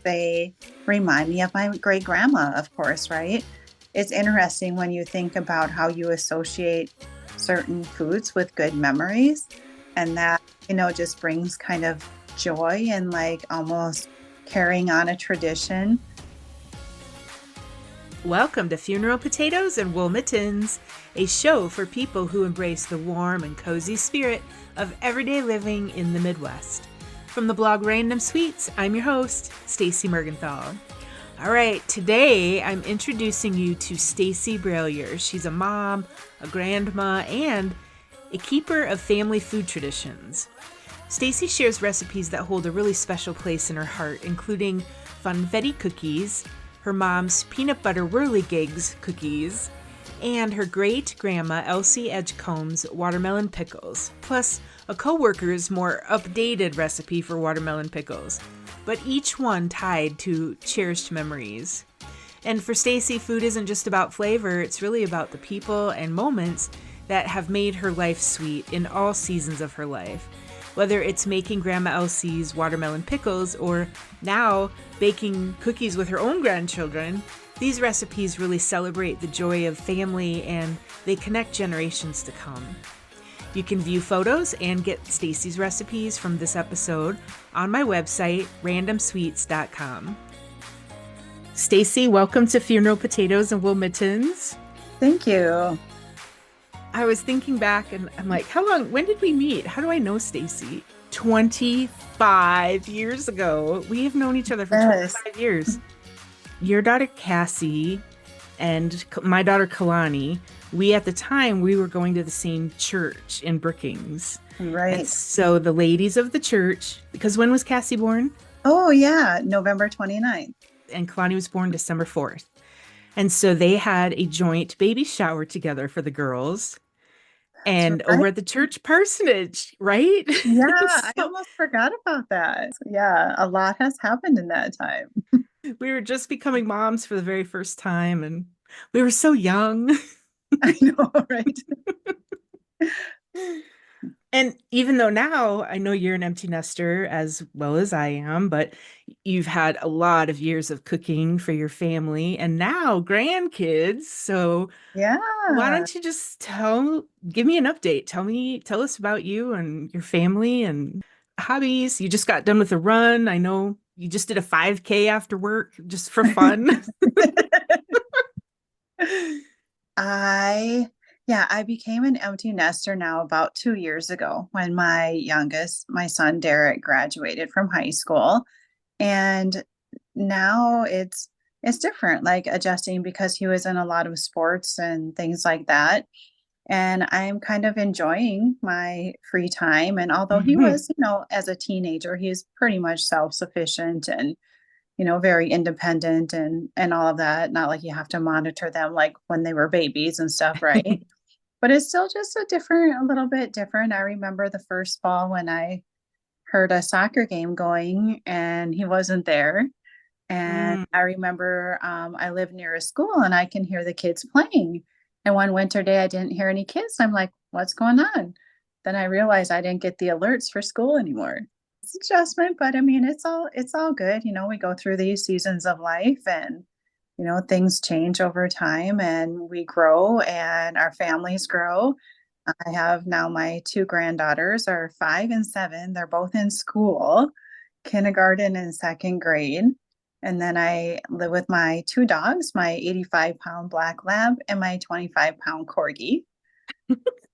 they remind me of my great grandma, of course, right? It's interesting when you think about how you associate certain foods with good memories, and that, just brings kind of joy and like almost carrying on a tradition. Welcome to Funeral Potatoes and Wool Mittens, a show for people who embrace the warm and cozy spirit of everyday living in the Midwest. From the blog Random Sweets, I'm your host, Staci Mergenthal. All right, today I'm introducing you to Stacy Brallier. She's a mom, a grandma, and a keeper of family food traditions. Stacy shares recipes that hold a really special place in her heart, including Funfetti cookies, her mom's peanut butter Whirlygigs cookies, and her great-grandma Elsie Edgecomb's watermelon pickles, plus a co-worker's more updated recipe for watermelon pickles, but each one tied to cherished memories. And for Stacy, food isn't just about flavor, it's really about the people and moments that have made her life sweet in all seasons of her life. Whether it's making Grandma Elsie's watermelon pickles or now baking cookies with her own grandchildren, these recipes really celebrate the joy of family and they connect generations to come. You can view photos and get Stacy's recipes from this episode on my website, randomsweets.com. Stacy, welcome to Funeral Potatoes and Wool Mittens. Thank you. I was thinking back and I'm like, when did we meet? How do I know Stacy? 25 years ago. We have known each other for 25 years. Your daughter Cassie and my daughter Kalani, at the time, we were going to the same church in Brookings. Right. And so the ladies of the church, because when was Cassie born? Oh, yeah, November 29th. And Kalani was born December 4th. And so they had a joint baby shower together for the girls. And right. Over at the church parsonage, right? Yeah, I almost forgot about that. Yeah, a lot has happened in that time. We were just becoming moms for the very first time, and we were so young. I know, right? And even though now I know you're an empty nester as well as I am, but you've had a lot of years of cooking for your family and now grandkids. So yeah, why don't you just give me an update. Tell us about you and your family and hobbies. You just got done with a run. I know you just did a 5K after work just for fun. I became an empty nester now about 2 years ago when my son Derek, graduated from high school. And now it's different, like adjusting because he was in a lot of sports and things like that. And I'm kind of enjoying my free time. And although he was, as a teenager, he's pretty much self-sufficient and very independent and all of that. Not like you have to monitor them like when they were babies and stuff, right? But it's still just a little bit different. I remember the first fall when I heard a soccer game going and he wasn't there. And I remember I live near a school and I can hear the kids playing. And one winter day I didn't hear any kids. I'm like, what's going on? Then I realized I didn't get the alerts for school anymore. Adjustment, but I mean it's all good. We go through these seasons of life and things change over time and we grow and our families grow. I have now my two granddaughters are 5 and 7. They're both in school, kindergarten and second grade. And then I live with my two dogs, my 85-pound black lab and my 25-pound corgi.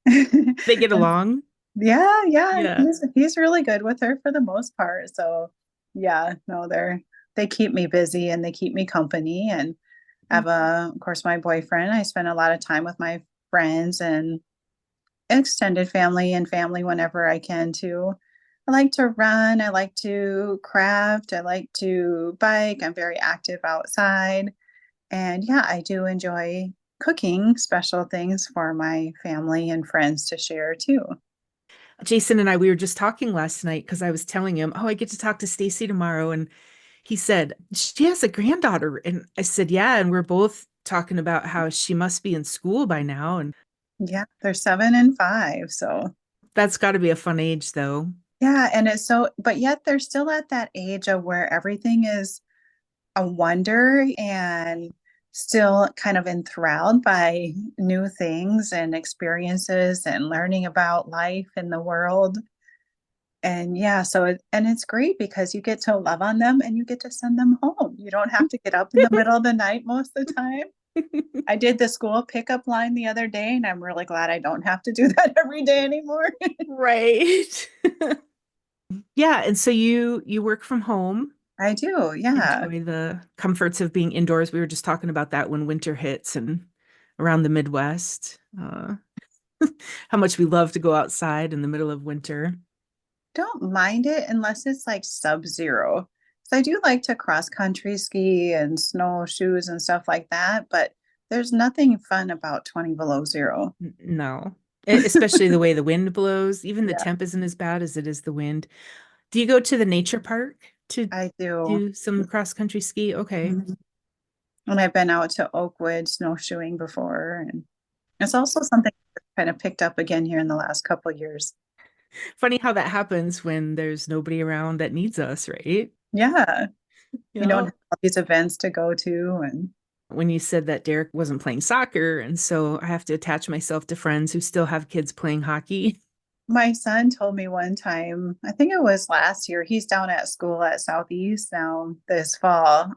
They get along. Yeah. He's really good with her for the most part. So yeah, no, they keep me busy and they keep me company. And I have of course, my boyfriend. I spend a lot of time with my friends and extended family and family whenever I can too. I like to run. I like to craft. I like to bike. I'm very active outside. And yeah, I do enjoy cooking special things for my family and friends to share too. Jason and we were just talking last night because I was telling him, I get to talk to Stacy tomorrow. And he said, she has a granddaughter. And I said, yeah. And we're both talking about how she must be in school by now. And yeah, they're 7 and 5. So that's got to be a fun age though. Yeah. And but yet they're still at that age of where everything is a wonder and still kind of enthralled by new things and experiences and learning about life in the world. And yeah, and it's great because you get to love on them and you get to send them home. You don't have to get up in the middle of the night most of the time. I did the school pickup line the other day, and I'm really glad I don't have to do that every day anymore. Right. Yeah, and so you work from home, I do, yeah. enjoy the comforts of being indoors. We were just talking about that when winter hits and around the Midwest, how much we love to go outside in the middle of winter. Don't mind it unless it's like sub-zero. So I do like to cross country ski and snowshoes and stuff like that, but there's nothing fun about 20 below zero. No, especially the way the wind blows. Even the Yeah, temp isn't as bad as it is the wind. Do you go to the nature park to I do. do some cross country ski? Okay. Mhm. And I've been out to Oakwood snowshoeing before, and it's also something that's kind of picked up again here in the last couple of years. Funny how that happens when there's nobody around that needs us, right? Yeah, you don't Yeah. have all these events to go to, and When you said that Derek wasn't playing soccer, and so I have to attach myself to friends who still have kids playing hockey. my son told me one time, I think it was last year, he's down at school at Southeast now this fall.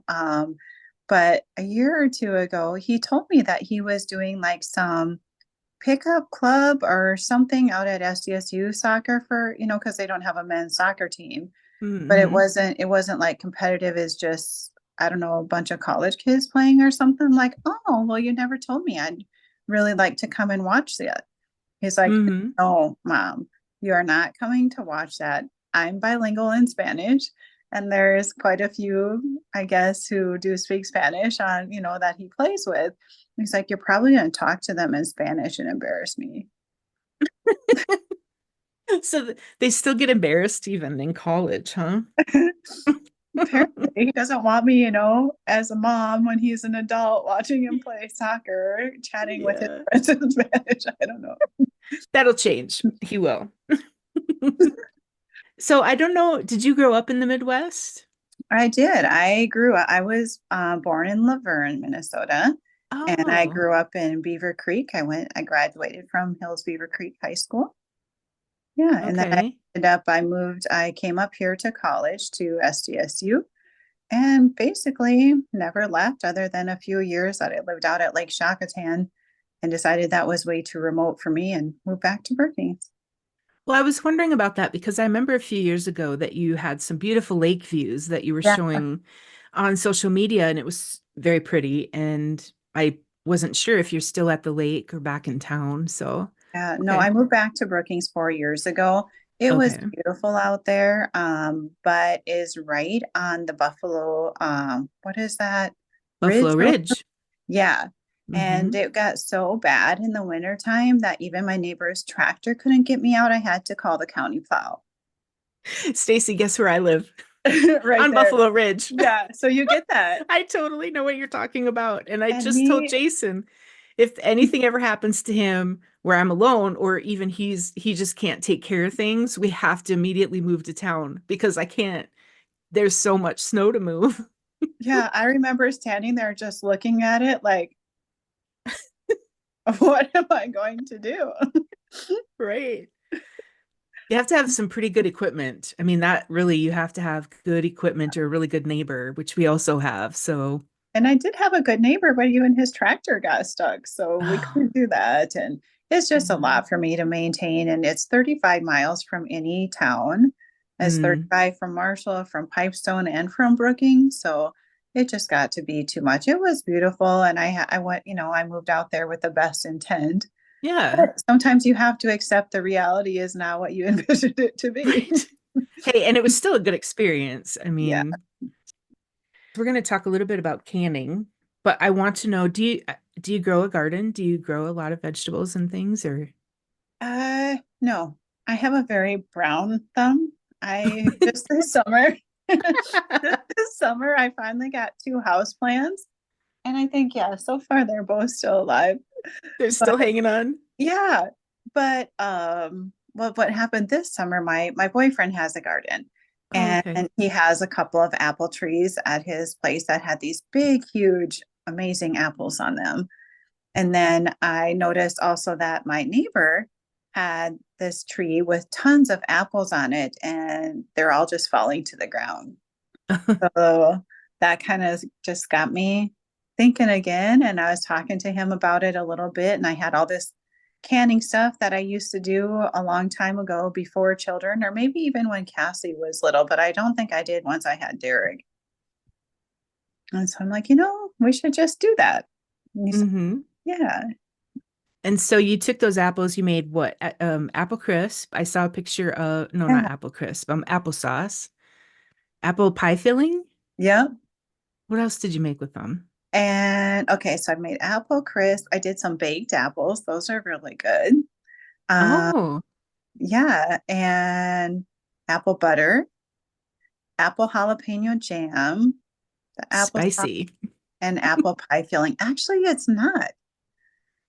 But a year or two ago, he told me that he was doing like some pickup club or something out at SDSU soccer for, because they don't have a men's soccer team. But it Hmm. wasn't like competitive, it's just, I don't know, a bunch of college kids playing or something. I'm like, oh, well, you never told me. I'd really like to come and watch that. He's like, Hmm. no, mom, you are not coming to watch that. I'm bilingual in Spanish, and there's quite a few, I guess, who do speak Spanish on, that he plays with. He's like, you're probably going to talk to them in Spanish and embarrass me. So they still get embarrassed even in college, huh? Apparently, he doesn't want me, as a mom when he's an adult watching him play soccer, chatting with his Yeah. friends in Spanish. I don't know. That'll change. He will. So I don't know, did you grow up in the Midwest? I did. I was born in Laverne, Minnesota, and I Oh, grew up in Beaver Creek. I graduated from Hills Beaver Creek High School. Yeah, and then okay. I came up here to college to SDSU and basically never left other than a few years that I lived out at Lake Shakatan and decided that was way too remote for me and moved back to Berkeley. Well, I was wondering about that because I remember a few years ago that you had some beautiful lake views that you were Yeah. showing on social media, and it was very pretty. And I wasn't sure if you're still at the lake or back in town. So, Yeah, no, okay. I moved back to Brookings 4 years ago. It was Okay. beautiful out there, but is right on the Buffalo, what is that? Buffalo Ridge? Ridge. Yeah. And Hmm. it got so bad in the wintertime that even my neighbor's tractor couldn't get me out. I had to call the county plow. Stacy, guess where I live? Right On there. Buffalo Ridge. Yeah, so you get that. I totally know what you're talking about. And I And just told he, Jason, if anything ever happens to him where I'm alone, or even he just can't take care of things, we have to immediately move to town because I can't. There's so much snow to move. yeah, I remember standing there just looking at it like, what am I going to do? Right. You have to have some pretty good equipment. I mean, that really, you have to have good equipment or a really good neighbor, which we also have. So, And I did have a good neighbor, but even his tractor got stuck. So we oh, couldn't do that. And it's just a yeah. lot for me to maintain. And it's 35 miles from any town. It's Mm, 35 from Marshall, from Pipestone, and from Brookings. So it just got to be too much. It was beautiful. And I went, I moved out there with the best intent. yeah. But sometimes you have to accept the reality is not what you envisioned it to be. Right. Hey, and it was still a good experience. I Yeah. mean, we're going to talk a little bit about canning, but I want to know, do you grow a garden? Do you grow a lot of vegetables and things or No, I have a very brown thumb. I just this summer, this summer, I finally got two house plants, and I think, yeah, so far they're both still alive. they're But still hanging on? yeah, but what happened this summer? My boyfriend has a garden, Oh, okay. And he has a couple of apple trees at his place that had these big, huge, amazing apples on them. And then I noticed also that my neighbor had this tree with tons of apples on it, and they're all just falling to the ground. So that kind of just got me thinking again. And I was talking to him about it a little bit. And I had all this canning stuff that I used to do a long time ago before children, or maybe even when Cassie was little, but I don't think I did once I had Derek. And so I'm like, we should just do that. And he said, Hmm. yeah, And so you took those apples, you made what? Apple crisp. I saw a picture of, no, not yeah, apple crisp, applesauce, apple pie filling. yeah. What else did you make with them? And okay, so I made apple crisp. I did some baked apples. Those are really good. Um, Oh, yeah, and apple butter, apple jalapeno jam, the applesauce, spicy. and apple pie filling. Actually, it's not.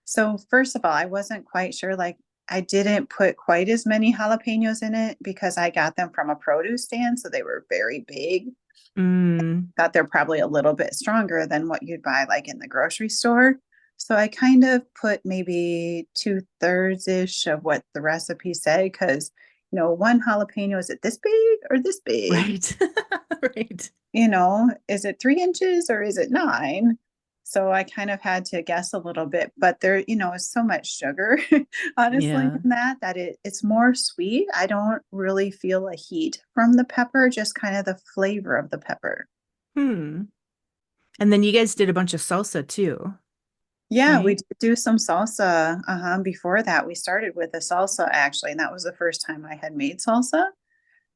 So first of all, I wasn't quite sure. Like, I didn't put quite as many jalapenos in it because I got them from a produce stand, so they were very big. Mm, Thought they're probably a little bit stronger than what you'd buy like in the grocery store. So I kind of put maybe 2/3 ish of what the recipe said because one jalapeno, is it this big or this big? right. Right. Is it 3 inches or is it nine? So I kind of had to guess a little bit, but there, is so much sugar, honestly, Yeah. in that it's more sweet. I don't really feel a heat from the pepper, just kind of the flavor of the pepper. Hmm. And then you guys did a bunch of salsa too, Yeah, we right? did do some salsa. Before that, we started with a salsa actually, and that was the first time I had made salsa.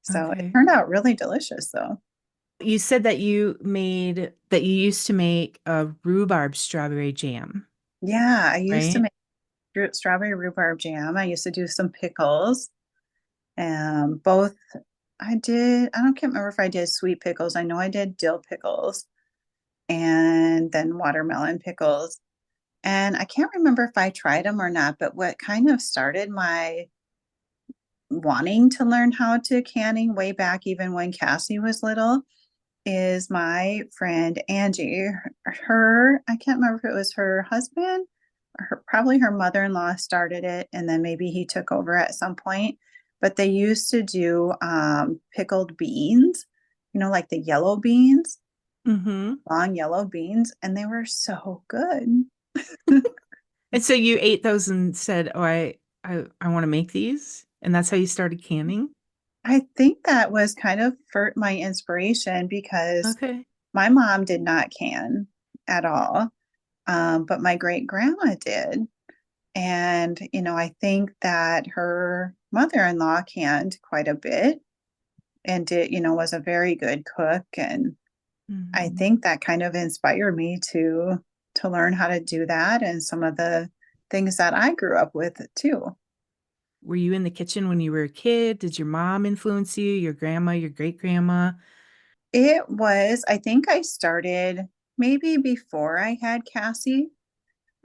So it Okay. turned out really delicious though. You said that you used to make a rhubarb strawberry jam, Yeah, I used to right? make strawberry rhubarb jam. I used to do some pickles. Both I don't can't remember if I did sweet pickles. I know I did dill pickles and then watermelon pickles. And I can't remember if I tried them or not, but what kind of started my wanting to learn how to canning way back even when Cassie was little is my friend Angie. I can't remember if it was her husband or probably her mother-in-law started it and then maybe he took over at some point. But they used to do pickled beans, like the yellow beans, Mm-hmm. long yellow beans, and they were so good. And so you ate those and said, "Oh, I want to make these," and that's how you started canning. I think that was kind of for my inspiration because Okay. my mom did not can at all, but my great grandma did. And, I think that her mother-in-law canned quite a bit and was a very good cook. And I Hmm. think that kind of inspired me to learn how to do that and some of the things that I grew up with too. Were you in the kitchen when you were a kid? Did your mom influence you? Your grandma, your great grandma? I think I started maybe before I had Cassie,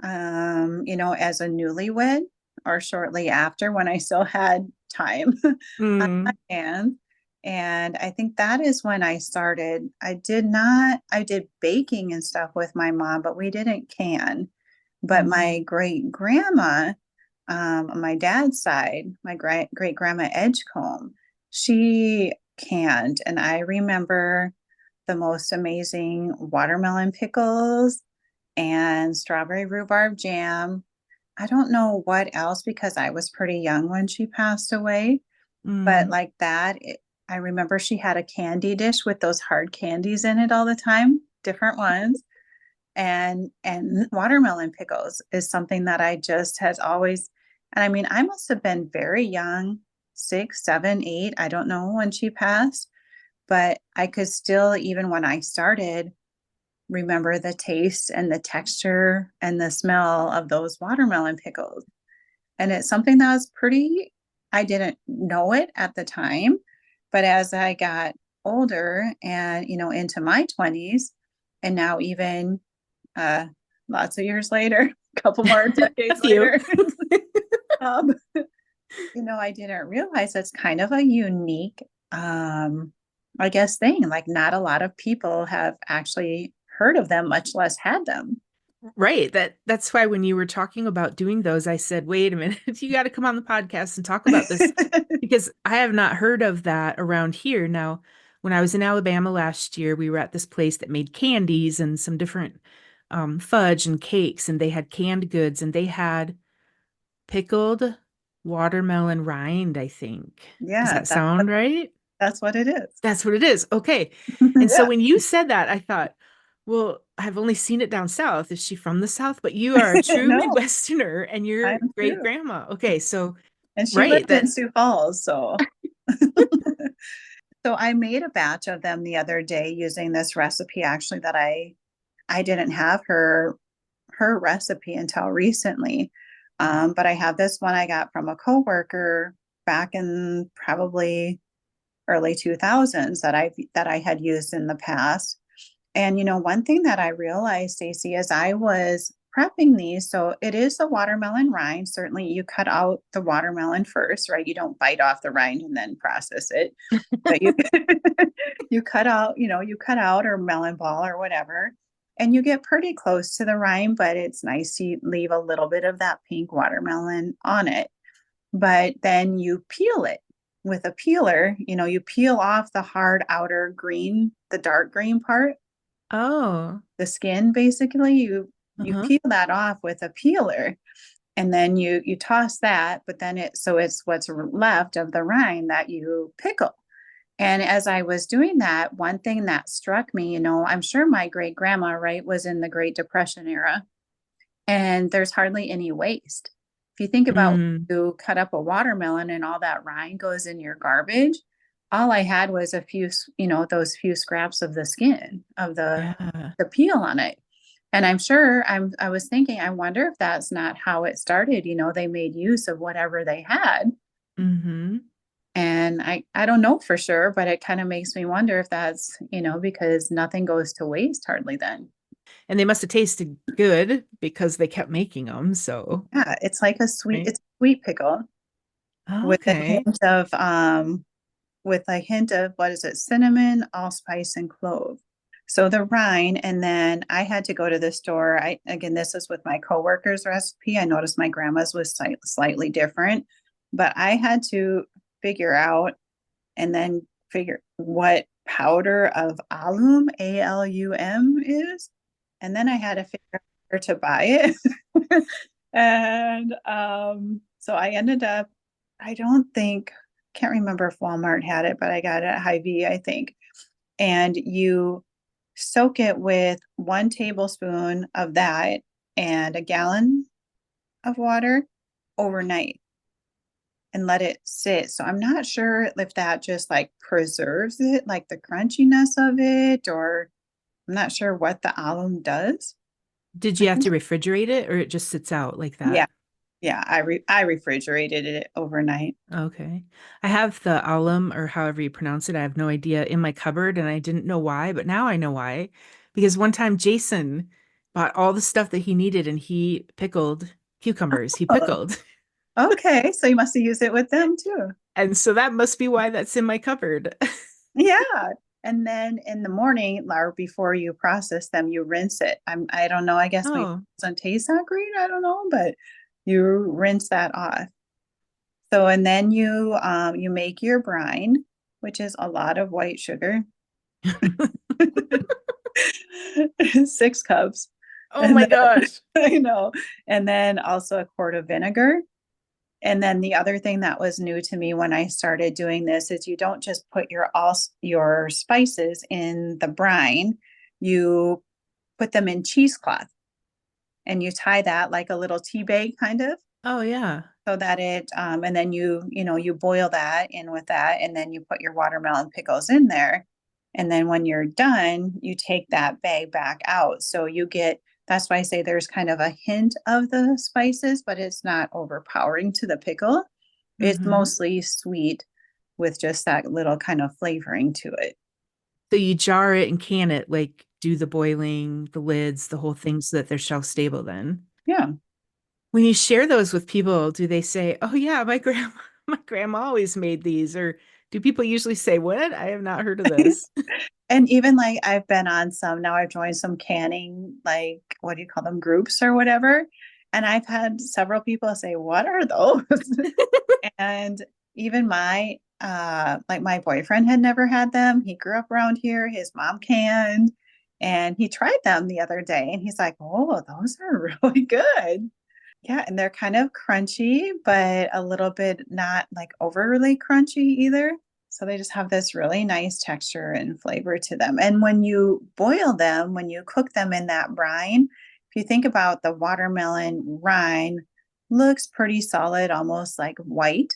as a newlywed or shortly after when I still had time on my Mm. hands. And I think that is when I started. I did baking and stuff with my mom, but we didn't can. But Mm. my great grandma, on my dad's side, my great grandma Edgecomb, she canned. And I remember the most amazing watermelon pickles and strawberry rhubarb jam. I don't know what else because I was pretty young when she passed away, but Mm. like that, I remember she had a candy dish with those hard candies in it all the time, different ones. And watermelon pickles is something that I just has always, and I mean, I must have been very young, 6, 7, 8, I don't know when she passed, but I could still, even when I started, remember the taste and the texture and the smell of those watermelon pickles. And it's something that was I didn't know it at the time, but as I got older and, into my 20s, and now even uh, lots of years later, a couple more A decades few. later, um, I didn't realize it's kind of a unique I guess, thing. Like, not a lot of people have actually heard of them, much less had them. Right. That's why when you were talking about doing those, I said, wait a minute, you got to come on the podcast and talk about this because I have not heard of that around here. Now, when I was in Alabama last year, we were at this place that made candies and some different fudge and cakes, and they had canned goods and they had pickled watermelon rind, I think. Does Yeah, that sound right? that's what it is. That's what it is. Okay. And so Yeah, when you said that, I thought, well, I've only seen it down south. Is she from the south? But you are a true no, Midwesterner and I'm your great true. grandma. Okay. So, And she right. lived in That, Sioux Falls, so so I made a batch of them the other day using this recipe actually that I didn't have her recipe until recently. But I have this one I got from a coworker back in probably early 2000s that I had used in the past. And one thing that I realized, Stacy, is I was prepping these. So it is the watermelon rind. Certainly you cut out the watermelon first, right? You don't bite off the rind and then process it. But you you cut out or melon ball or whatever. And you get pretty close to the rind, but it's nice to leave a little bit of that pink watermelon on it. But then you peel it with a peeler. You peel off the hard outer green, the dark green part, oh, the skin basically. You uh-huh. peel that off with a peeler, and then you toss that, but then it's what's left of the rind that you pickle. And as I was doing that, one thing that struck me, I'm sure my great grandma, right, was in the Great Depression era, and there's hardly any waste. If you think about, Mm, you cut up a watermelon and all that rind goes in your garbage, all I had was a few, those few scraps of the skin of yeah. the peel on it. And I'm sure I was thinking, I wonder if that's not how it started. They made use of whatever they had. Mm-hmm. And I don't know for sure, but it kind of makes me wonder if that's, because nothing goes to waste hardly then. And they must have tasted good because they kept making them. So, Yeah, it's like right. it's a sweet pickle with a Okay. hint of what is it, cinnamon, allspice, and clove. So the rind, and then I had to go to the store. Again, this is with my coworker's recipe. I noticed my grandma's was slightly different, but I had to figure out and then figure what powder of alum, ALUM, is. And then I had to figure out where to buy it. And so I ended up, I don't think, can't remember if Walmart had it, but I got it at Hy-Vee, I think. And you soak it with 1 tablespoon of that and a gallon of water overnight and let it sit. So I'm not sure if that just like preserves it, like the crunchiness of it, or I'm not sure what the alum does. Did I you have think, to refrigerate it or it just sits out like yeah, that? yeah, I refrigerated it overnight. Okay. I have the alum or however you pronounce it. I have no idea in my cupboard and I didn't know why, but now I know why. Because one time Jason bought all the stuff that he needed and he pickled cucumbers. He Oh, pickled. okay. So you must have used it with them too. And so that must be why that's in my cupboard. Yeah. And then in the morning or before you process them, you rinse it. I don't know. I guess maybe Oh, it doesn't taste that great. I don't know, but you rinse that off. So and then you make your brine, which is a lot of white sugar, 6 cups. oh And my then gosh. I know. And then also a quart of vinegar. And then the other thing that was new to me when I started doing this is you don't just put your spices in the brine, you put them in cheesecloth and you tie that like a little tea bag kind of, Oh yeah. so that and then you boil that in with that, and then you put your watermelon pickles in there. And then when you're done, you take that bag back out. So that's why I say there's kind of a hint of the spices, but it's not overpowering to the pickle. It's Mm-hmm. mostly sweet with just that little kind of flavoring to it. So you jar it and can it, like do the boiling, the lids, the whole thing so that they're shelf stable then. Yeah. When you share those with people, do they say, "Oh yeah, my grandma my grandma always made these," or Do people usually say what? I have not heard of this. And even like I've been on some, now I've joined some canning, like what do you call them, groups or whatever. And I've had several people say, "What are those?" And even like my boyfriend had never had them. He grew up around here. His mom canned and he tried them the other day and he's like, "Oh, those are really good." Yeah, and they're kind of crunchy, but a little bit not like overly crunchy either. So they just have this really nice texture and flavor to them. And when you boil them, when you cook them in that brine, if you think about the watermelon rind, looks pretty solid, almost like white,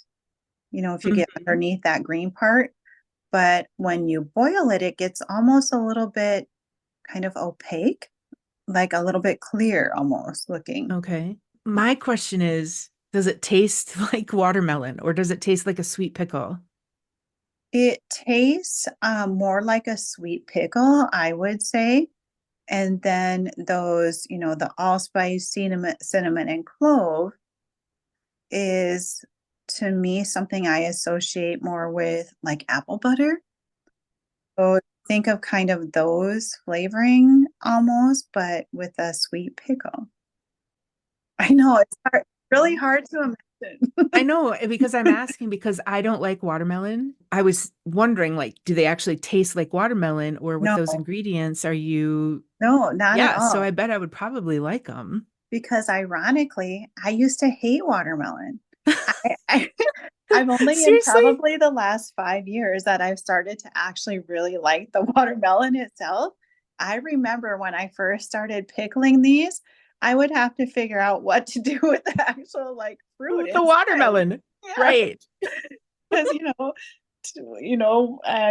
if you get Mhm. underneath that green part. But when you boil it, it gets almost a little bit kind of opaque, like a little bit clear almost looking. Okay. My question is, does it taste like watermelon or does it taste like a sweet pickle? It tastes more like a sweet pickle, I would say. And then those, the allspice, cinnamon, and clove is to me something I associate more with like apple butter. So think of kind of those flavoring almost, but with a sweet pickle. I know it's really hard to imagine. I know because I'm asking because I don't like watermelon. I was wondering, like, do they actually taste like watermelon or with No, those ingredients, are you, no, not at yeah, so all. I bet I would probably like them. Because ironically, I used to hate watermelon. I I've only in Seriously? probably the last 5 years that I've started to actually really like the watermelon itself. I remember when I first started pickling these, I would have to figure out what to do with the actual like fruit With the inside. watermelon. Yeah, Right. because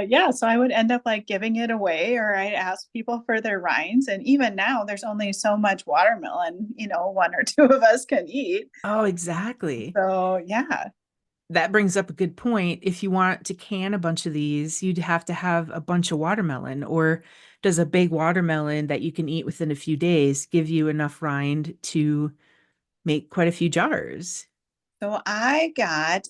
yeah, so I would end up like giving it away or I ask people for their rinds. And even now there's only so much watermelon, one or two of us can eat. Oh, exactly. So yeah. That brings up a good point. If you want to can a bunch of these, you'd have to have a bunch of watermelon, or does a big watermelon that you can eat within a few days give you enough rind to make quite a few jars? So I got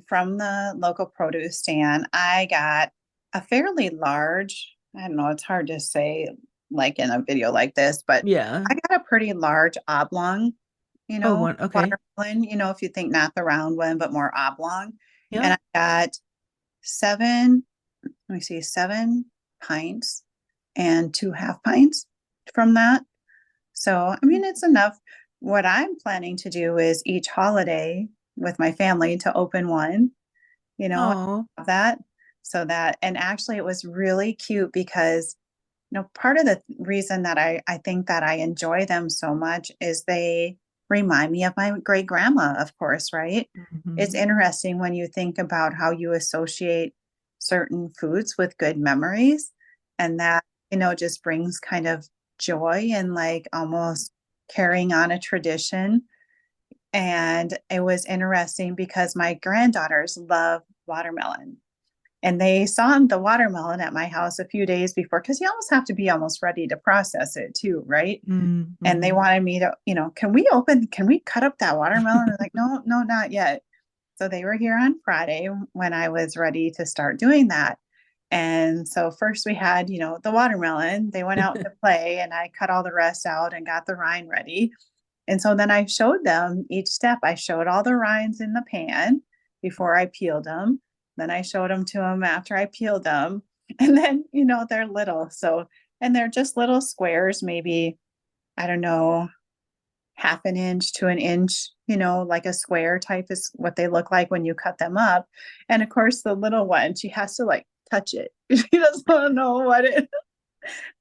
from the local produce stand, I got a fairly large, I don't know, it's hard to say like in a video like this, but Yeah. I got a pretty large oblong, Oh, one. Okay. watermelon, if you think not the round one, but more oblong. Yeah. And I got seven, let me see, 7 pints and 2 half pints from that. So, I mean, it's enough. What I'm planning to do is each holiday with my family to open one, Oh. have that and actually it was really cute because, part of the reason that I think that I enjoy them so much is they remind me of my great grandma, of course, right? It's Mhm. interesting when you think about how you associate certain foods with good memories and that, just brings kind of joy and like almost carrying on a tradition. And it was interesting because my granddaughters love watermelon. And they saw the watermelon at my house a few days before because you almost have to be almost ready to process it too, right? And they Mm-hmm. wanted me to, can we cut up that watermelon? I'm like, no, no, not yet. So they were here on Friday when I was ready to start doing that. And so first we had, the watermelon. They went out to play and I cut all the rest out and got the rind ready. And so then I showed them each step. I showed all the rinds in the pan before I peeled them. Then I showed them to them after I peeled them. And then, they're little. So, and they're just little squares, maybe, I don't know, half an inch to an inch, like a square type is what they look like when you cut them up. And of course, the little one, she has to like touch it. She doesn't want to know what it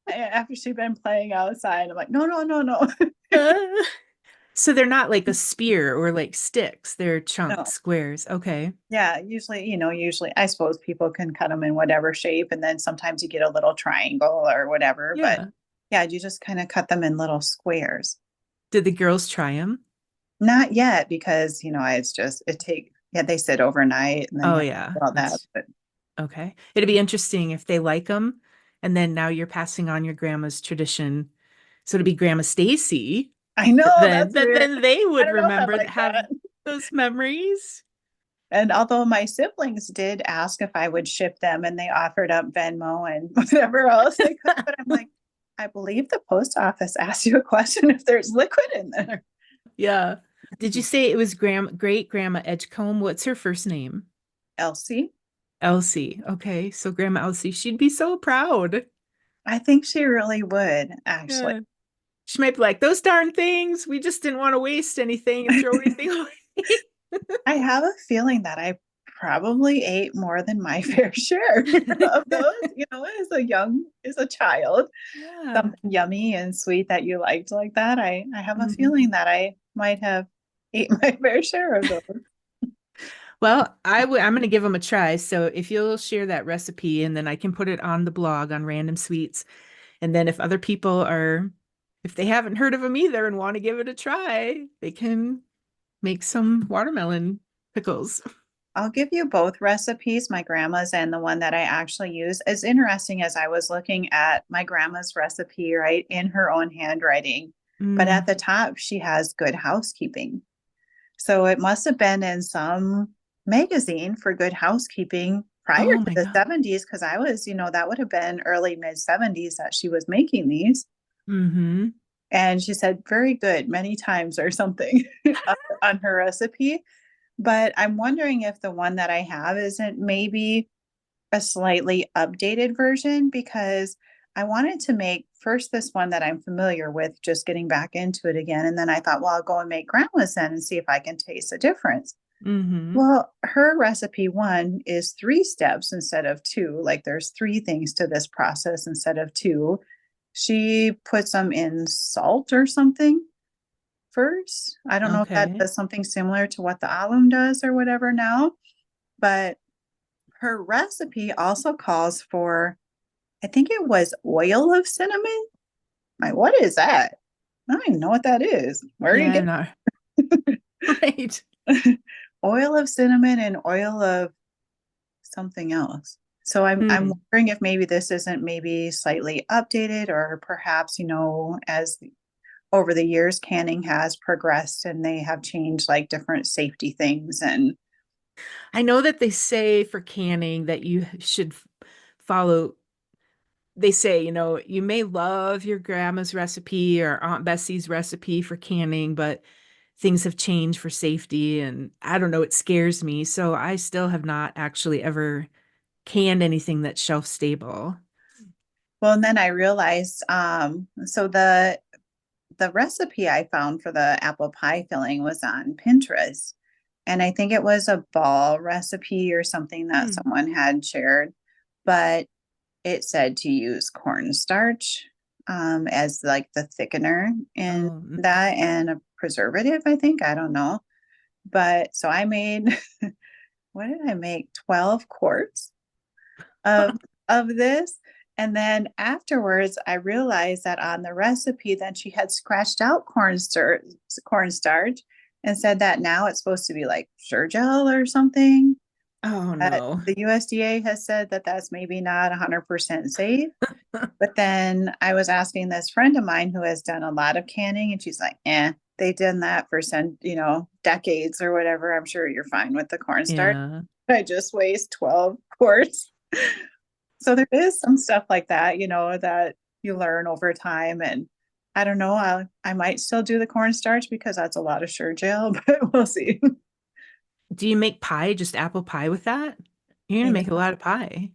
after she'd been playing outside. I'm like, no, no, no, no. So they're not like a spear or like sticks. They're chunks, No. squares. Okay. Yeah, usually I suppose people can cut them in whatever shape and then sometimes you get a little triangle or whatever, but Yeah. yeah, you just kind of cut them in little squares. Did the girls try them? Not yet because, it's just yeah, they sit overnight and then you Oh have to yeah. do all that, That's but okay. It'd be interesting if they like them and then now you're passing on your grandma's tradition. So it'd be Grandma Stacy, I know but then that's but weird. then they I would don't know if I remember like have that. those memories. And although my siblings did ask if I would ship them and they offered up Venmo and whatever else they could, but I'm like, I believe the post office asked you a question if there's liquid in there. Yeah. Did you say it was great grandma Edgecomb? What's her first name? Elsie, Elsie. Okay, so Grandma Elsie, she'd be so proud. I think she really would, actually. Yeah. She might be like, those darn things, we just didn't want to waste anything and throw anything away. I have a feeling that I probably ate more than my fair share of those, as a child, Yeah. something yummy and sweet that you liked like that. I have a Mhm. feeling that I might have ate my fair share of those. Well, I'm going to give them a try. So if you'll share that recipe and then I can put it on the blog on Random Sweets. And then if other people are, if they haven't heard of them either and want to give it a try, they can make some watermelon pickles. I'll give you both recipes, my grandma's and the one that I actually use. As interesting as I was looking at my grandma's recipe, right, in her own handwriting, but at Mm. the top, she has good housekeeping. So it must have been in some magazine for good housekeeping prior Oh to my the God. 70s, because I was, that would have been early mid 70s that she was making these. Mm-hmm. And she said, very good, many times or something on her recipe. But I'm wondering if the one that I have isn't maybe a slightly updated version because I wanted to make first this one that I'm familiar with, just getting back into it again. And then I thought, well, I'll go and make grandma's then and see if I can taste a difference. Mm-hmm. Well, her recipe one is 3 steps instead of two. Like there's 3 things to this process instead of two. She puts them in salt or something first. I don't know if that Okay. does something similar to what the alum does or whatever now, but her recipe also calls for, I think it was oil of cinnamon. Like, what is that? I don't even know what that is. Where do you Yeah, get no. Right. oil of cinnamon and oil of something else? So I'm Hmm. wondering if maybe this isn't maybe slightly updated or perhaps, as over the years canning has progressed and they have changed like different safety things and I know that they say for canning that you should follow, they say, you may love your grandma's recipe or Aunt Bessie's recipe for canning, but things have changed for safety. And I don't know, it scares me. So I still have not actually ever canned anything that's shelf stable. well, and then I realized so the recipe I found for the apple pie filling was on Pinterest. And I think it was a ball recipe or something that Hmm. someone had shared, but it said to use cornstarch as like the thickener in Oh, that and a preservative, I think. I don't know. But so I made, what did I make? 12 quarts of this. And then afterwards, I realized that on the recipe, then she had scratched out cornstarch and said that now it's supposed to be like Sure or something. oh That no. the USDA has said that that's maybe not 100% safe. But then I was asking this friend of mine who has done a lot of canning, and she's like, they done that for decades or whatever. I'm sure you're fine with the cornstarch. Yeah. I just waste 12 quarts. So there is some stuff like that, that you learn over time. And I don't know, I might still do the cornstarch because that's a lot of sure gel, but we'll see. Do you make pie, just apple pie with that? You're gonna You make a know, lot of pie.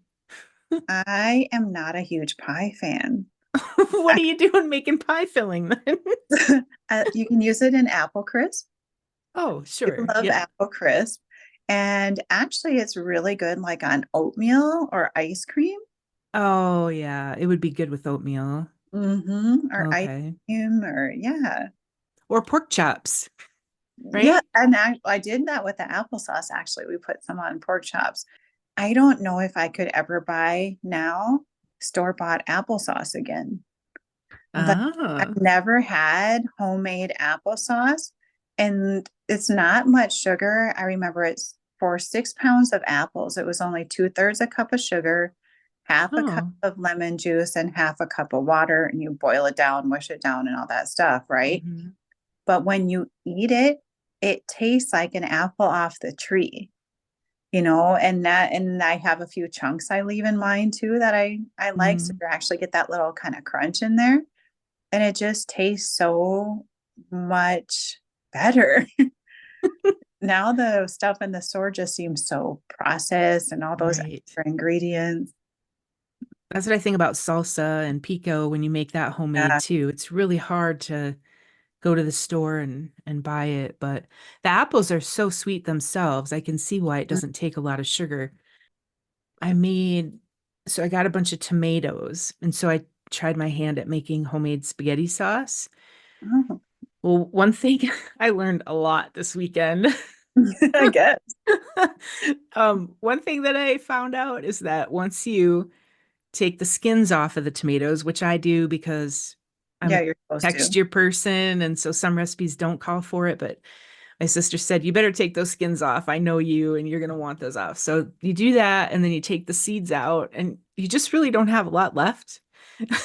I am not a huge pie fan. What are you doing making pie filling then? You can use it in apple crisp. Oh, I sure. love Yeah. apple crisp. And actually, it's really good like on oatmeal or ice cream. Oh, yeah. It would be good with oatmeal. Or ice Okay. cream, or yeah. Or pork chops, Yeah, right? and I did that with the applesauce. Actually, we put some on pork chops. I don't know if I could ever buy now store-bought applesauce again. Like I've Ah. never had homemade applesauce, and it's not much sugar. I remember it's for 6 pounds of apples. It was only 2/3 a cup of sugar, half a cup Oh. of lemon juice, and half a cup of water, and you boil it down, mush it down, and all that stuff, right? Hmm. But when you eat it, it tastes like an apple off the tree. and I have a few chunks I leave in mine too that I like. So Mm. you actually get that little kind of crunch in there, and it just tastes so much better. Now the stuff in the store just seems so processed and all those Right. extra ingredients. That's what I think about salsa and pico when you make that homemade Yeah. too. It's really hard to go to the store and buy it, but the apples are so sweet themselves. I can see why it doesn't take a lot of sugar. I made, so I got a bunch of tomatoes, and so I tried my hand at making homemade spaghetti sauce. Oh, Well, one thing I learned a lot this weekend. I guess. One thing that I found out is that once you take the skins off of the tomatoes, which I do because I'm Yeah, a you're supposed to. texture person, and so some recipes don't call for it, but my sister said, you better take those skins off. I know you, and you're going to want those off. So you do that, and then you take the seeds out, and you just really don't have a lot left.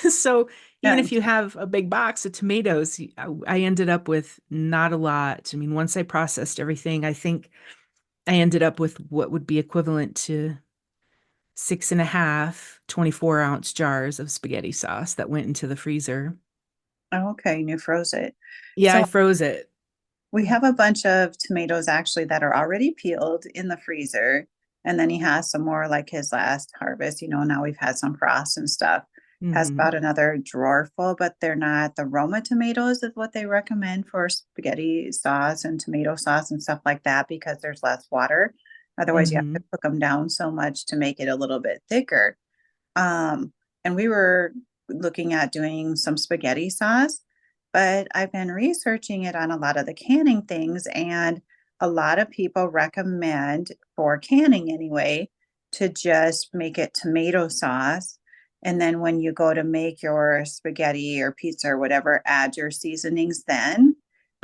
So even Yeah. if you have a big box of tomatoes, I ended up with not a lot. I mean, once I processed everything, I think I ended up with what would be equivalent to 6.5 24-ounce jars of spaghetti sauce that went into the freezer. Oh, okay, and you froze it. Yeah, I So froze it. we have a bunch of tomatoes actually that are already peeled in the freezer. And then he has some more like his last harvest. Now we've had some frost and stuff. Has Hmm. about another drawer full, but they're not the Roma tomatoes is what they recommend for spaghetti sauce and tomato sauce and stuff like that because there's less water. Otherwise, you have to Hmm. cook them down so much to make it a little bit thicker. Um, and we were looking at doing some spaghetti sauce, but I've been researching it on a lot of the canning things, and a lot of people recommend for canning anyway to just make it tomato sauce. And then when you go to make your spaghetti or pizza or whatever, add your seasonings then,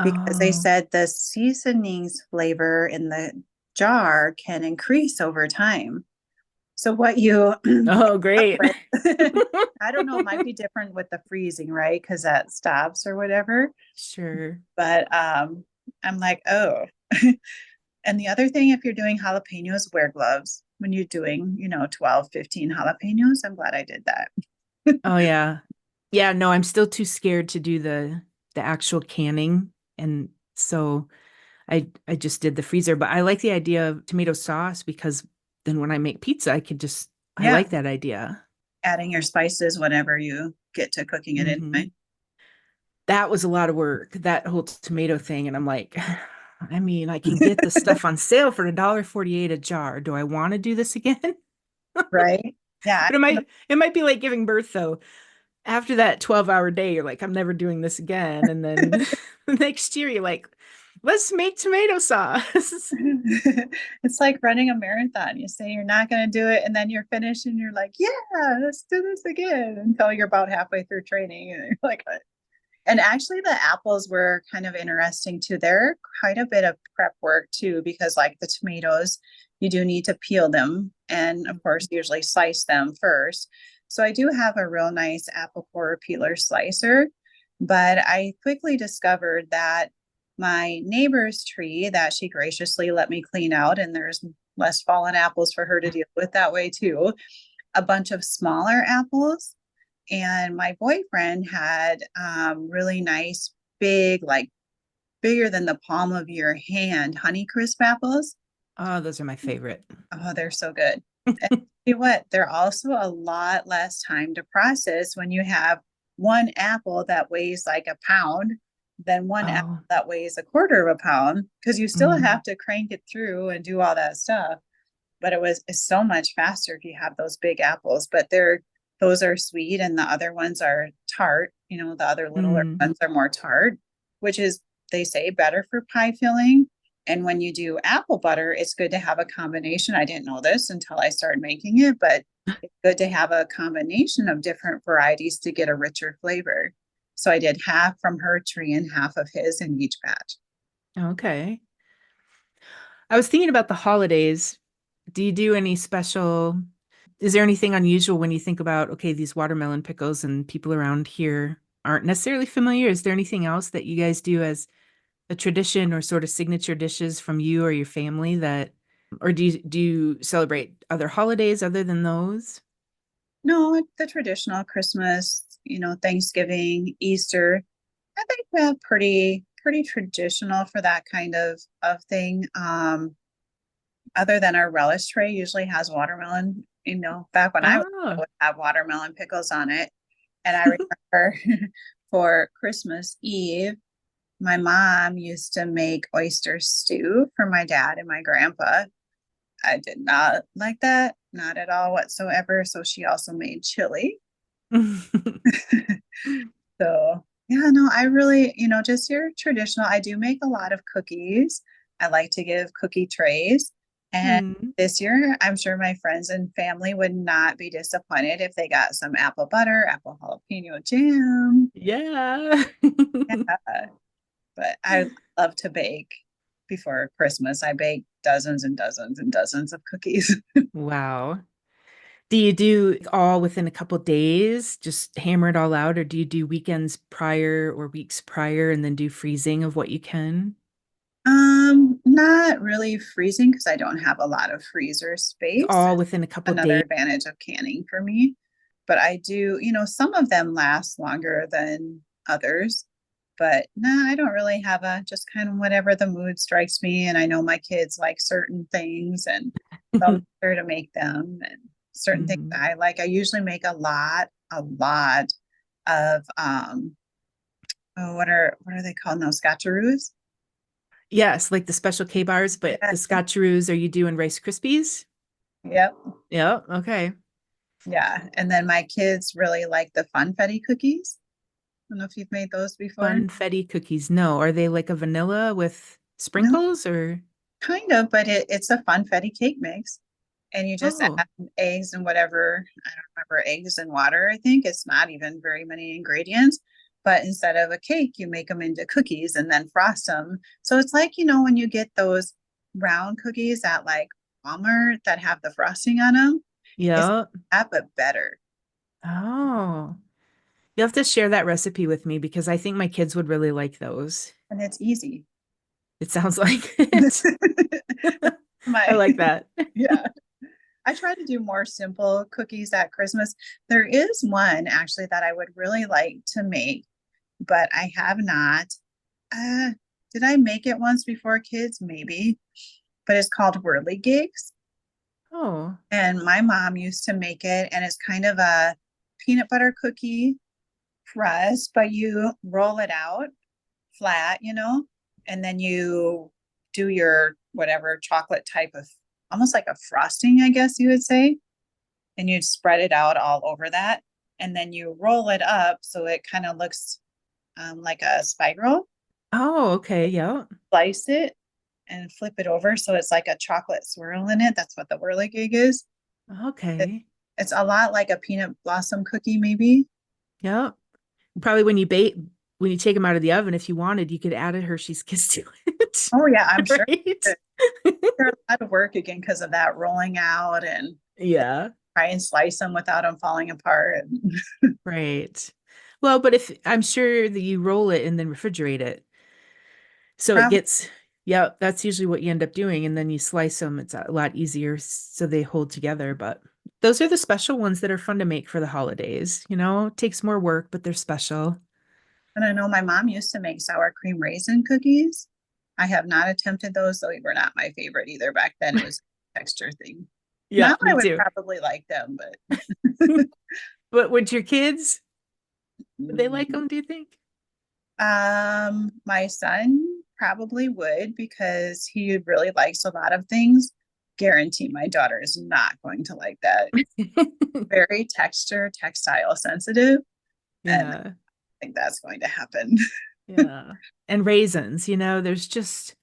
because they Oh, said the seasonings flavor in the jar can increase over time. So what you oh, great. with, I don't know, it might be different with the freezing, right? Because that stops or whatever. Sure. But I'm like, oh. And the other thing, if you're doing jalapenos, wear gloves when you're doing, 12, 15 jalapenos. I'm glad I did that. Oh yeah. Yeah, no, I'm still too scared to do the actual canning. And so I just did the freezer, but I like the idea of tomato sauce because then when I make pizza, I Yeah. like that idea. Adding your spices whenever you get to cooking it Hmm. anyway. That was a lot of work, that whole tomato thing. And I'm like, I mean, I can get the stuff on sale for $1.48 a jar. Do I want to do this again? Right? Yeah. But it might be like giving birth though. After that 12-hour day, you're like, I'm never doing this again. And then next year, you're like, let's make tomato sauce. It's like running a marathon. You say you're not going to do it, and then you're finished, and you're like, "Yeah, let's do this again." Until you're about halfway through training, and you're like, "What?" And actually, the apples were kind of interesting too. They're quite a bit of prep work too, because like the tomatoes, you do need to peel them, and of course, usually slice them first. So I do have a real nice apple core peeler slicer, but I quickly discovered that my neighbor's tree that she graciously let me clean out, and there's less fallen apples for her to deal with that way too. A bunch of smaller apples, and my boyfriend had really nice, big, like bigger than the palm of your hand, Honeycrisp apples. Oh, those are my favorite. Oh, they're so good. And you know what? They're also a lot less time to process when you have one apple that weighs like a pound than one apple Oh, that weighs a quarter of a pound, because you still mm, have to crank it through and do all that stuff. But it's so much faster if you have those big apples. But those are sweet, and the other ones are tart. The other littler mm. ones are more tart, which is, they say, better for pie filling. And when you do apple butter, it's good to have a combination. I didn't know this until I started making it, but it's good to have a combination of different varieties to get a richer flavor. So I did half from her tree and half of his in each batch. Okay. I was thinking about the holidays. Do you do any special? Is there anything unusual when you think about, okay, these watermelon pickles and people around here aren't necessarily familiar? Is there anything else that you guys do as a tradition or sort of signature dishes from you or your family that? Or do you celebrate other holidays other than those? No, the traditional Christmas, Thanksgiving, Easter. I think we're pretty traditional for that kind of thing. Other than our relish tray usually has watermelon. Back when I was, it Oh. would have watermelon pickles on it. And I remember for Christmas Eve, my mom used to make oyster stew for my dad and my grandpa. I did not like that, not at all whatsoever. So she also made chili. So, yeah, no, I really, just your traditional. I do make a lot of cookies. I like to give cookie trays. And Hmm. this year, I'm sure my friends and family would not be disappointed if they got some apple butter, apple jalapeno jam. Yeah. Yeah, but I love to bake before Christmas. I bake dozens and dozens and dozens of cookies. Wow. Do you do all within a couple days, just hammer it all out, or do you do weekends prior or weeks prior and then do freezing of what you can? Not really freezing because I don't have a lot of freezer space. All within a couple Another days. advantage of canning for me. But I do, some of them last longer than others. But no, I don't really have a just kind of whatever the mood strikes me. And I know my kids like certain things and so I'll make sure to make them and certain things Mhm. I like. I usually make a lot of oh, what are they called now? Scotcheroos? Yes, like the special K bars, but Yeah. the Scotcheroos, are you doing Rice Krispies? Yep. Yeah, okay. Yeah. And then my kids really like the Funfetti cookies. I don't know if you've made those before. Funfetti cookies. No, are they like a vanilla with No, sprinkles or? kind of, but it's a Funfetti cake mix. And you just Oh, add eggs and whatever, I don't remember, eggs and water, I think. It's not even very many ingredients. But instead of a cake, you make them into cookies and then frost them. So it's like, when you get those round cookies at like Walmart that have the frosting on them, it's yeah. that, but better. Oh, you'll have to share that recipe with me because I think my kids would really like those. And it's easy. It sounds like it. I My, like that. yeah. I try to do more simple cookies at Christmas. There is one actually that I would really like to make, but I have not. Uh, did I make it once before kids? Maybe, but it's called Whirlygigs. Oh, And my mom used to make it, and it's kind of a peanut butter cookie crust, but you roll it out flat, and then you do your whatever chocolate type of almost like a frosting, I guess you would say, and you spread it out all over that. And then you roll it up so it kind of looks like a spiral, oh, okay. Yeah. slice it and flip it over so it's like a chocolate swirl in it. That's what the whirligig is. It, Okay. it's a lot like a peanut blossom cookie, maybe. Yeah. Probably when you take them out of the oven, if you wanted, you could add a Hershey's Kiss to it. Oh yeah, I'm sure Right? they're a lot of work again because of that rolling out and Yeah. try and slice them without them falling apart. Right. Well, but if I'm sure that you roll it and then refrigerate it. So it Probably, gets, yeah, that's usually what you end up doing. And then you slice them. It's a lot easier so they hold together. But those are the special ones that are fun to make for the holidays. It takes more work, but they're special. and I know my mom used to make sour cream raisin cookies. I have not attempted those, though they were not my favorite either. Back then, it was a texture thing. Yeah, Now I me would too. probably like them, but But would your kids, would they like mm, them, do you think? my son probably would because he really likes a lot of things. Guarantee my daughter is not going to like that. Very textile sensitive, and I Yeah. think that's going to happen. Yeah. And raisins, there's just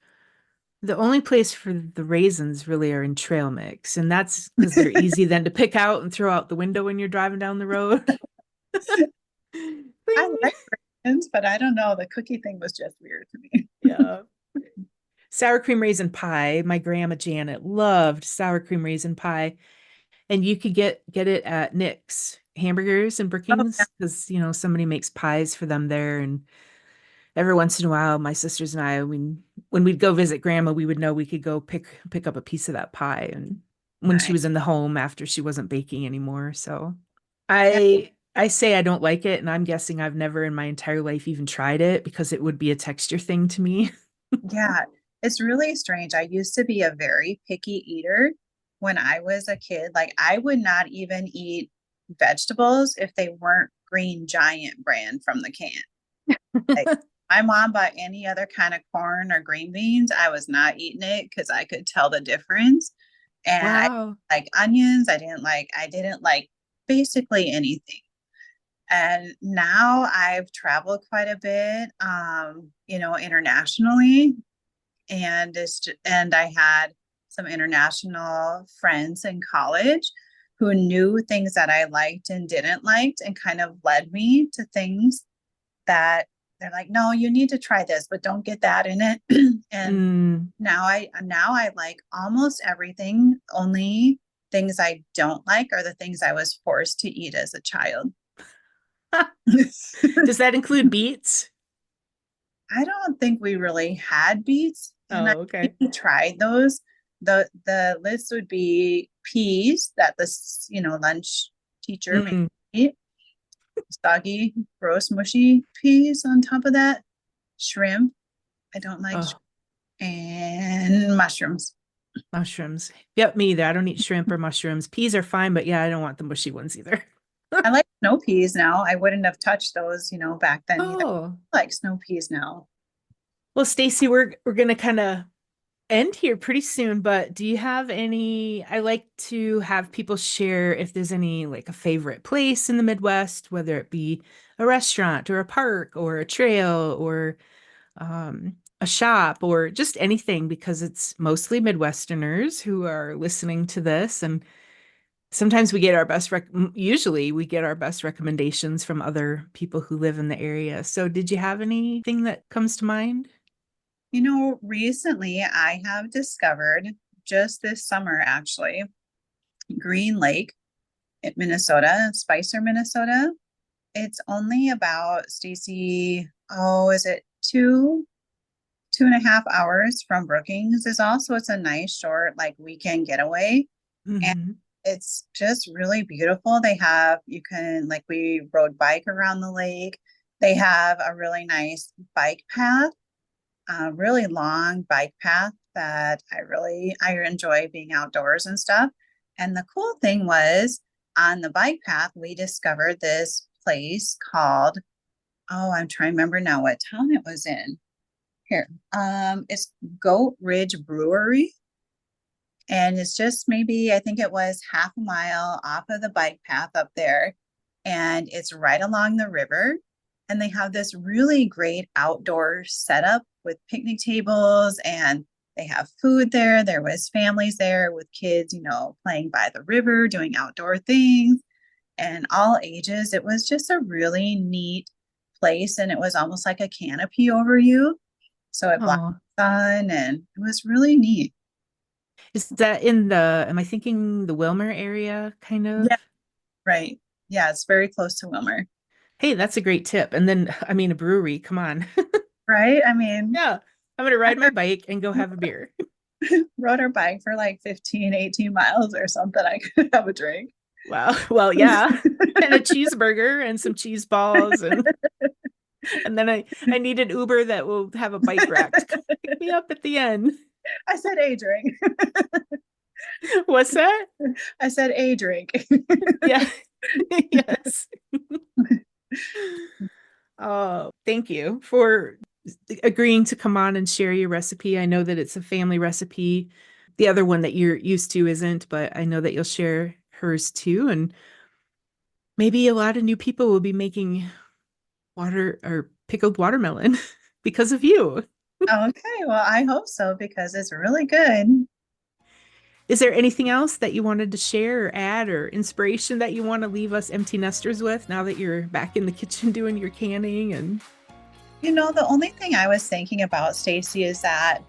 the only place for the raisins really are in trail mix. And that's because they're easy then to pick out and throw out the window when you're driving down the road. I Bing. like raisins, but I don't know. The cookie thing was just weird to me. Yeah. Sour cream raisin pie. My grandma Janet loved sour cream raisin pie. And you could get it at Nick's Hamburgers and Oh, yeah. Brookings because somebody makes pies for them there. And every once in a while, my sisters and I, when we'd go visit grandma, we would know we could go pick up a piece of that pie and when she Right. was in the home after she wasn't baking anymore. So Yeah. I say I don't like it, and I'm guessing I've never in my entire life even tried it because it would be a texture thing to me. Yeah. It's really strange. I used to be a very picky eater when I was a kid. Like I would not even eat vegetables if they weren't Green Giant brand from the can. Like my mom bought any other kind of corn or green beans, I was not eating it because I could tell the difference. And I Wow. like onions. I didn't like basically anything. And now I've traveled quite a bit, internationally, and I had some international friends in college who knew things that I liked and didn't like and kind of led me to things that they're like, no, you need to try this, but don't get that in it. And Mm. now I like almost everything. Only things I don't like are the things I was forced to eat as a child. Does that include beets? I don't think we really had beets, and I Oh, think okay. we tried those. The list would be peas that lunch teacher made Mm. me eat, soggy, gross, mushy peas on top of that, shrimp. I don't like Oh, and mushrooms. mushrooms. Yep, me either. I don't eat shrimp or mushrooms. Peas are fine, but yeah, I don't want the mushy ones either. I like snow peas now. I wouldn't have touched those, back then either. Oh, I like snow peas now. well, Stacy, we're gonna kind of end here pretty soon, but do you have any? I like to have people share if there's any like a favorite place in the Midwest, whether it be a restaurant or a park or a trail or a shop or just anything, because it's mostly Midwesterners who are listening to this. And sometimes we get our usually we get our best recommendations from other people who live in the area. So, did you have anything that comes to mind? Recently I have discovered just this summer actually, Green Lake in Minnesota, Spicer, Minnesota. It's only about Stacy, oh, is it 2.5 hours from Brookings is also it's a nice short like weekend getaway. And Hmm. it's just really beautiful. You can like we rode bike around the lake. They have a really nice bike path, a really long bike path that I enjoy being outdoors and stuff. And the cool thing was on the bike path, we discovered this place called, oh, I'm trying to remember now what town it was in. Here. It's Goat Ridge Brewery. And it's just maybe, I think it was half a mile off of the bike path up there. And it's right along the river. And they have this really great outdoor setup with picnic tables and they have food there. There was families there with kids, playing by the river, doing outdoor things and all ages. It was just a really neat place. And it was almost like a canopy over you. So it blocked Oh, the sun and it was really neat. is that in am I thinking the Wilmer area kind Yeah, of? right. Yeah, it's very close to Wilmer. Hey, that's a great tip. And then, I mean, a brewery, come on. Right? I mean, Yeah, I'm gonna I ride my bike and go have a beer. rode our bike for like 15, 18 miles or something. I could have a drink. Wow. Well, yeah. And a cheeseburger and some cheese balls and then I need an Uber that will have a bike rack to come pick me up at the end. I said a drink. What's that? I said a drink. Yeah. Yes. Oh, thank you for agreeing to come on and share your recipe. I know that it's a family recipe. The other one that you're used to isn't, but I know that you'll share hers too. And maybe a lot of new people will be making water or pickled watermelon because of you. Okay, well, I hope so because it's really good. Is there anything else that you wanted to share or add or inspiration that you want to leave us empty nesters with now that you're back in the kitchen doing your canning and The only thing I was thinking about, Stacy, is that,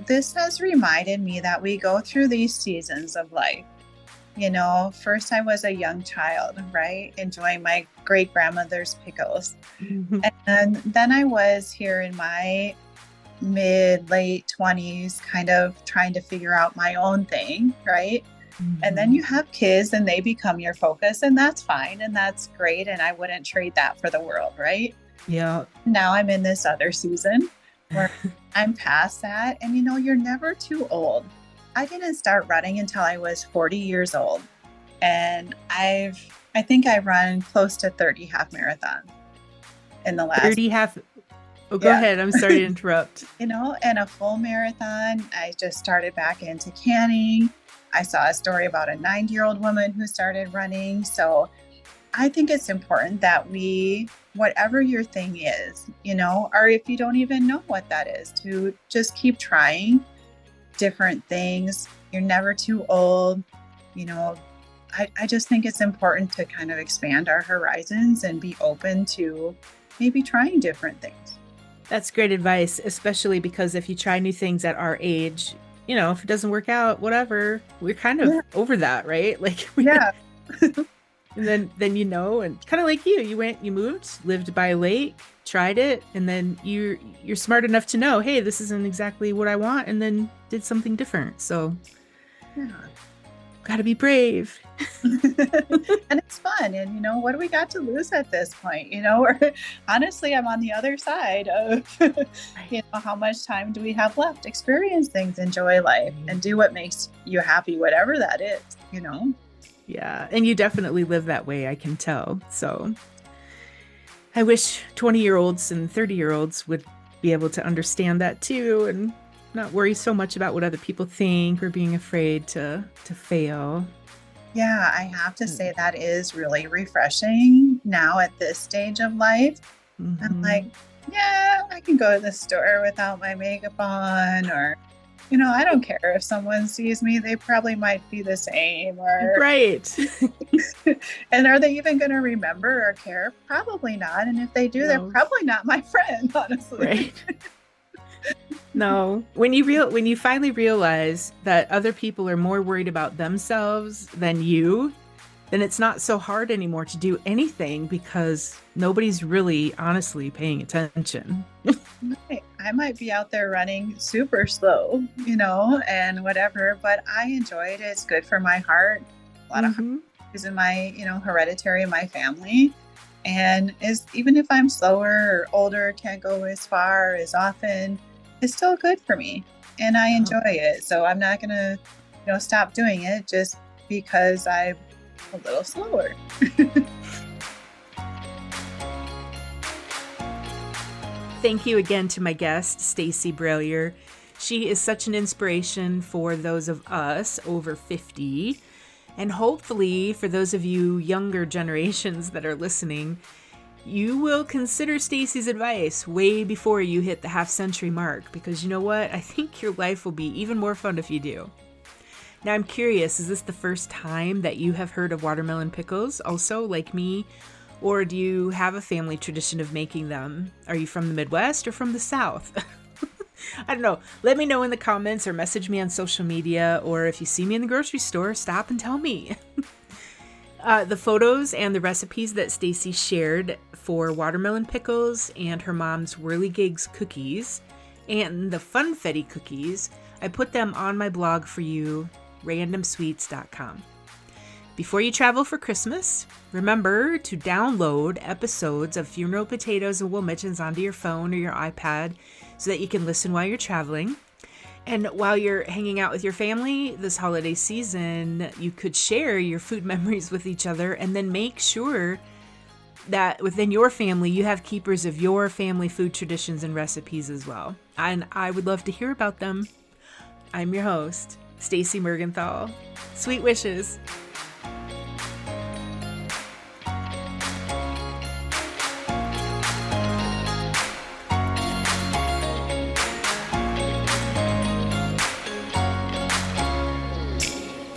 this has reminded me that we go through these seasons of life. First I was a young child, right? Enjoying my great grandmother's pickles. And then I was here in my late 20s, kind of trying to figure out my own thing, right? And then you have kids and they become your focus, and that's fine and that's great. And I wouldn't trade that for the world, right? Yeah. Now I'm in this other season where I'm past that. And you're never too old. I didn't start running until I was 40 years old. And I think I run close to 30 half marathons in the last 30 half. Oh, go ahead. I'm sorry to interrupt. and a full marathon. I just started back into canning. I saw a story about a 90-year-old woman who started running. So I think it's important that whatever your thing is, or if you don't even know what that is, to just keep trying different things. You're never too old. I just think it's important to kind of expand our horizons and be open to maybe trying different things. That's great advice, especially because if you try new things at our age, if it doesn't work out, whatever, we're kind of over that, right? Like, and then and kind of like you moved, lived by a lake, tried it, and then you're smart enough to know, hey, this isn't exactly what I want, and then did something different. So gotta be brave. And it's fun. And what do we got to lose at this point? Honestly, I'm on the other side of how much time do we have left? Experience things, enjoy life, and do what makes you happy, whatever that is. Yeah, and you definitely live that way, I can tell. So I wish 20-year-olds and 30-year-olds would be able to understand that too, and not worry so much about what other people think or being afraid to fail. Yeah, I have to say that is really refreshing now at this stage of life. I'm like, yeah, I can go to the store without my makeup on, or I don't care if someone sees me, they probably might be the same, or right. And are they even going to remember or care? Probably not. And if they do, they're probably not my friend, honestly. Right. No, when you finally realize that other people are more worried about themselves than you, then it's not so hard anymore to do anything because nobody's really honestly paying attention. I might be out there running super slow, and whatever, but I enjoy it. It's good for my heart. A lot of is in my, hereditary in my family. And even if I'm slower or older, can't go as far as often, it's still good for me and I enjoy it. So I'm not going to, stop doing it just because I'm a little slower. Thank you again to my guest, Stacy Brallier. She is such an inspiration for those of us over 50. And hopefully for those of you younger generations that are listening, you will consider Stacy's advice way before you hit the half-century mark, because you know what? I think your life will be even more fun if you do. Now, I'm curious, is this the first time that you have heard of watermelon pickles, also, like me? Or do you have a family tradition of making them? Are you from the Midwest or from the South? I don't know. Let me know in the comments or message me on social media, or if you see me in the grocery store, stop and tell me. The photos and the recipes that Stacy shared for watermelon pickles and her mom's Whirlygigs cookies and the Funfetti cookies, I put them on my blog for you, randomsweets.com. Before you travel for Christmas, remember to download episodes of Funeral Potatoes and Will Mittens onto your phone or your iPad so that you can listen while you're traveling. And while you're hanging out with your family this holiday season, you could share your food memories with each other, and then make sure that within your family, you have keepers of your family food traditions and recipes as well. And I would love to hear about them. I'm your host, Staci Mergenthal. Sweet wishes.